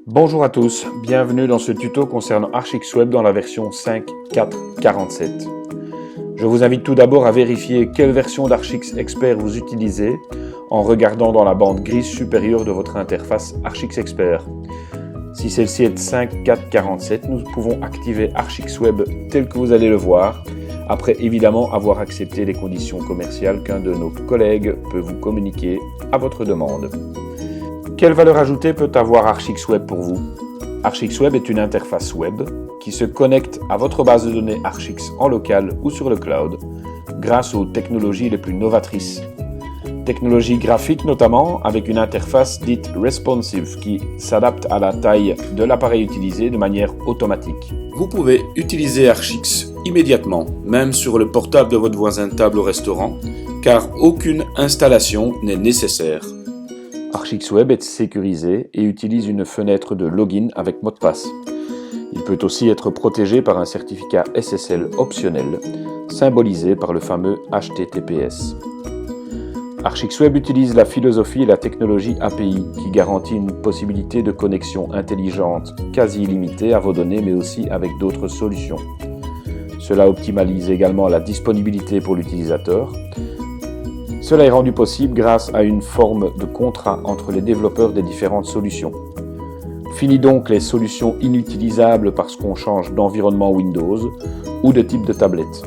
Bonjour à tous, bienvenue dans ce tuto concernant Archix Web dans la version 5.4.47. Je vous invite tout d'abord à vérifier quelle version d'Archix Expert vous utilisez en regardant dans la bande grise supérieure de votre interface Archix Expert. Si celle-ci est 5.4.47, nous pouvons activer Archix Web tel que vous allez le voir, après évidemment avoir accepté les conditions commerciales qu'un de nos collègues peut vous communiquer à votre demande. Quelle valeur ajoutée peut avoir Archix Web pour vous? Archix Web est une interface web qui se connecte à votre base de données Archix en local ou sur le cloud grâce aux technologies les plus novatrices. Technologies graphiques notamment, avec une interface dite responsive qui s'adapte à la taille de l'appareil utilisé de manière automatique. Vous pouvez utiliser Archix immédiatement, même sur le portable de votre voisin de table au restaurant, car aucune installation n'est nécessaire. Archix Web est sécurisé et utilise une fenêtre de login avec mot de passe. Il peut aussi être protégé par un certificat SSL optionnel, symbolisé par le fameux HTTPS. Archix Web utilise la philosophie et la technologie API qui garantit une possibilité de connexion intelligente quasi illimitée à vos données mais aussi avec d'autres solutions. Cela optimalise également la disponibilité pour l'utilisateur. Cela est rendu possible grâce à une forme de contrat entre les développeurs des différentes solutions. Fini donc les solutions inutilisables parce qu'on change d'environnement Windows ou de type de tablette.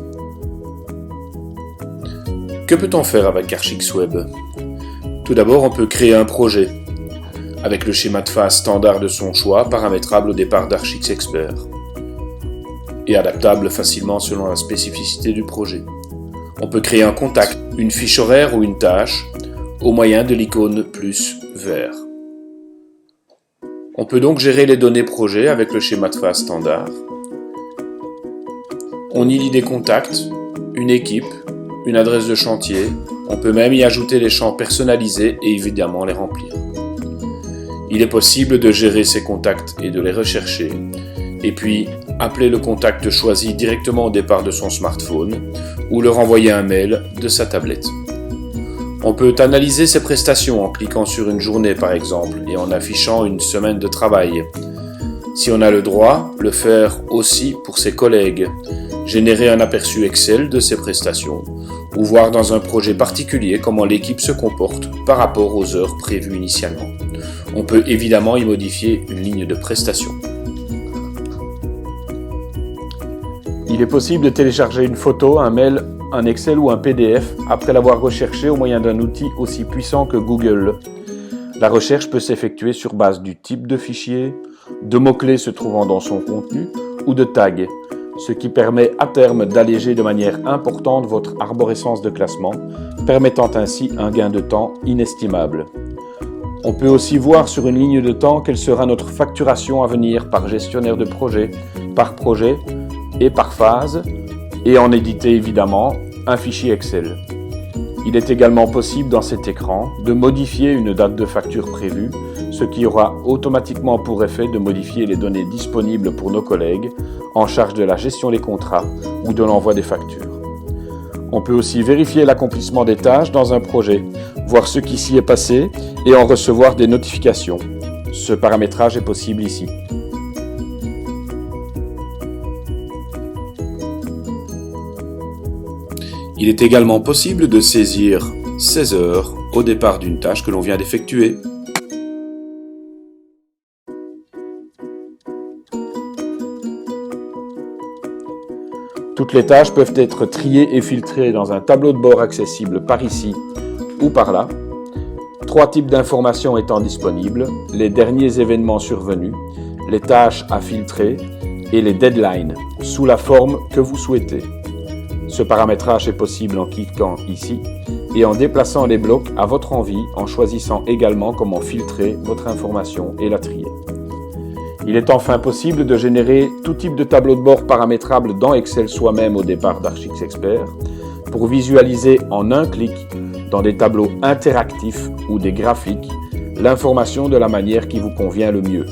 Que peut-on faire avec Archix Web? Tout d'abord, on peut créer un projet avec le schéma de phase standard de son choix, paramétrable au départ d'Archix Expert et adaptable facilement selon la spécificité du projet. On peut créer un contact, une fiche horaire ou une tâche au moyen de l'icône plus vert. On peut donc gérer les données projet avec le schéma de phase standard. On y lit des contacts, une équipe, une adresse de chantier. On peut même y ajouter les champs personnalisés et évidemment les remplir. Il est possible de gérer ces contacts et de les rechercher. Et puis, appeler le contact choisi directement au départ de son smartphone ou leur envoyer un mail de sa tablette. On peut analyser ses prestations en cliquant sur une journée par exemple et en affichant une semaine de travail. Si on a le droit, le faire aussi pour ses collègues, générer un aperçu Excel de ses prestations ou voir dans un projet particulier comment l'équipe se comporte par rapport aux heures prévues initialement. On peut évidemment y modifier une ligne de prestation. Il est possible de télécharger une photo, un mail, un Excel ou un PDF après l'avoir recherché au moyen d'un outil aussi puissant que Google. La recherche peut s'effectuer sur base du type de fichier, de mots-clés se trouvant dans son contenu ou de tags, ce qui permet à terme d'alléger de manière importante votre arborescence de classement, permettant ainsi un gain de temps inestimable. On peut aussi voir sur une ligne de temps quelle sera notre facturation à venir par gestionnaire de projet, par projet et par phase, et en éditer évidemment un fichier Excel. Il est également possible dans cet écran de modifier une date de facture prévue, ce qui aura automatiquement pour effet de modifier les données disponibles pour nos collègues en charge de la gestion des contrats ou de l'envoi des factures. On peut aussi vérifier l'accomplissement des tâches dans un projet, voir ce qui s'y est passé et en recevoir des notifications. Ce paramétrage est possible ici. Il est également possible de saisir 16 heures au départ d'une tâche que l'on vient d'effectuer. Toutes les tâches peuvent être triées et filtrées dans un tableau de bord accessible par ici ou par là. 3 types d'informations étant disponibles, les derniers événements survenus, les tâches à filtrer et les deadlines, sous la forme que vous souhaitez. Ce paramétrage est possible en cliquant ici et en déplaçant les blocs à votre envie en choisissant également comment filtrer votre information et la trier. Il est enfin possible de générer tout type de tableau de bord paramétrable dans Excel soi-même au départ d'Archix Expert pour visualiser en un clic dans des tableaux interactifs ou des graphiques l'information de la manière qui vous convient le mieux.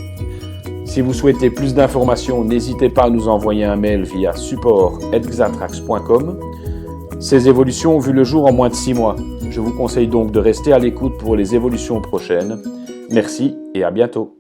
Si vous souhaitez plus d'informations, n'hésitez pas à nous envoyer un mail via support@xatrax.com. Ces évolutions ont vu le jour en moins de 6 mois. Je vous conseille donc de rester à l'écoute pour les évolutions prochaines. Merci et à bientôt.